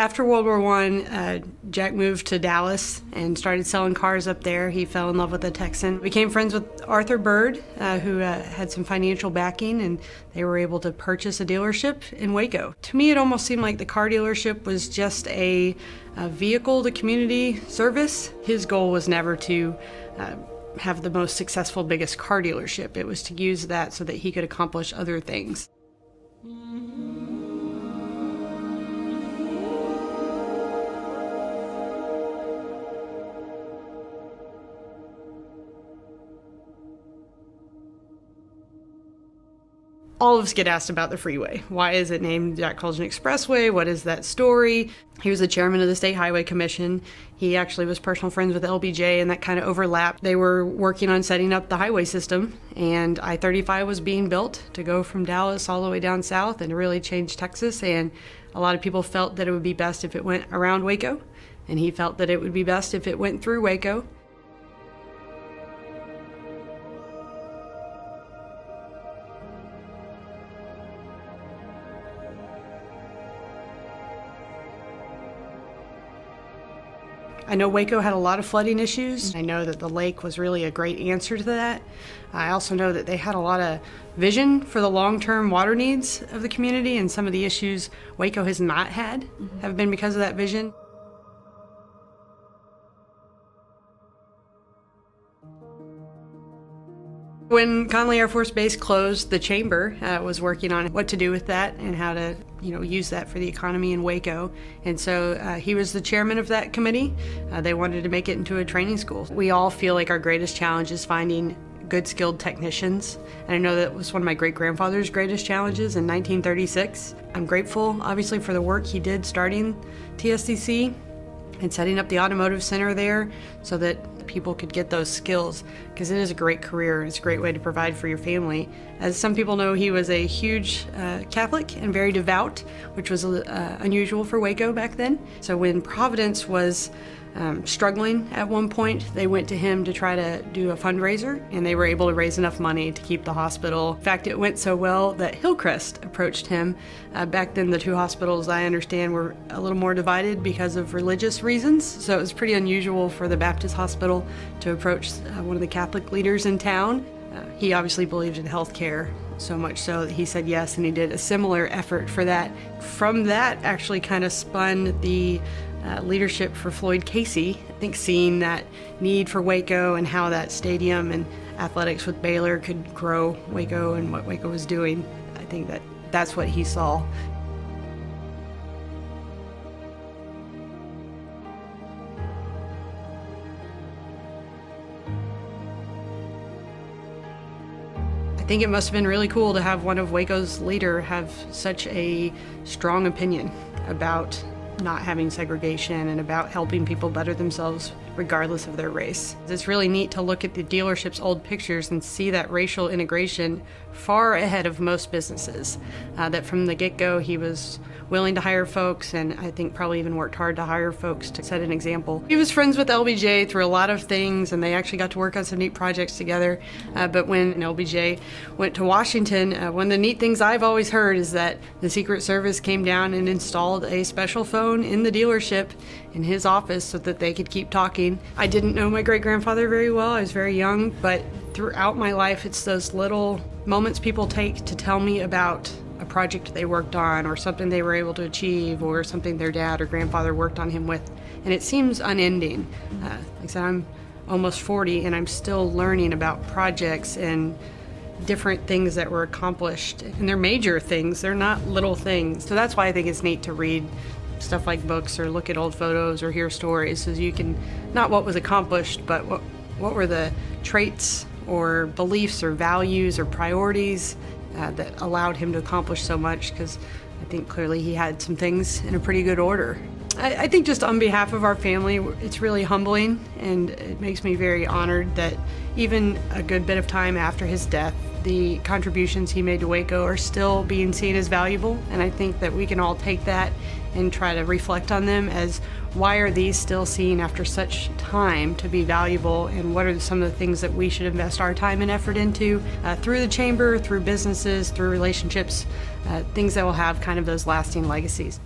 After World War I, Jack moved to Dallas and started selling cars up there. He fell in love with a Texan. Became friends with Arthur Bird, who had some financial backing, and they were able to purchase a dealership in Waco. To me, it almost seemed like the car dealership was just a vehicle to community service. His goal was never to have the most successful, biggest car dealership. It was to use that so that he could accomplish other things. All of us get asked about the freeway. Why is it named Jack Kultgen Expressway? What is that story? He was the chairman of the State Highway Commission. He actually was personal friends with LBJ, and that kind of overlapped. They were working on setting up the highway system, and I-35 was being built to go from Dallas all the way down south and to really change Texas. And a lot of people felt that it would be best if it went around Waco, and he felt that it would be best if it went through Waco. I know Waco had a lot of flooding issues. I know that the lake was really a great answer to that. I also know that they had a lot of vision for the long-term water needs of the community, and some of the issues Waco has not had have been because of that vision. When Connally Air Force Base closed, the chamber was working on what to do with that and how to, use that for the economy in Waco. And so he was the chairman of that committee. They wanted to make it into a training school. We all feel like our greatest challenge is finding good, skilled technicians. And I know that was one of my great-grandfather's greatest challenges in 1936. I'm grateful, obviously, for the work he did starting TSCC and setting up the automotive center there so that people could get those skills, because it is a great career. It's a great way to provide for your family. As some people know, he was a huge Catholic and very devout, which was unusual for Waco back then. So when Providence was struggling at one point, they went to him to try to do a fundraiser, and they were able to raise enough money to keep the hospital. In fact, it went so well that Hillcrest approached him. Back then, the two hospitals, I understand, were a little more divided because of religious reasons, so it was pretty unusual for the Baptist hospital to approach one of the Catholic leaders in town. He obviously believed in health care, so much so that he said yes, and he did a similar effort for that. From that actually kind of spun the leadership for Floyd Casey. I think seeing that need for Waco and how that stadium and athletics with Baylor could grow Waco and what Waco was doing, I think that that's what he saw. I think it must have been really cool to have one of Waco's leader have such a strong opinion about not having segregation and about helping people better themselves regardless of their race. It's really neat to look at the dealership's old pictures and see that racial integration far ahead of most businesses. That from the get-go he was willing to hire folks, and I think probably even worked hard to hire folks to set an example. He was friends with LBJ through a lot of things, and they actually got to work on some neat projects together. But when LBJ went to Washington, one of the neat things I've always heard is that the Secret Service came down and installed a special phone in the dealership in his office so that they could keep talking. I didn't know my great-grandfather very well. I was very young, but throughout my life, it's those little moments people take to tell me about a project they worked on or something they were able to achieve or something their dad or grandfather worked on him with. And it seems unending. Like I said, I'm almost 40 and I'm still learning about projects and different things that were accomplished. And they're major things, they're not little things. So that's why I think it's neat to read stuff like books or look at old photos or hear stories, so you can, not what was accomplished, but what were the traits or beliefs or values or priorities that allowed him to accomplish so much, because I think clearly he had some things in a pretty good order. I think just on behalf of our family, it's really humbling, and it makes me very honored that even a good bit of time after his death, the contributions he made to Waco are still being seen as valuable, and I think that we can all take that and try to reflect on them as why are these still seen after such time to be valuable, and what are some of the things that we should invest our time and effort into through the chamber, through businesses, through relationships, things that will have kind of those lasting legacies.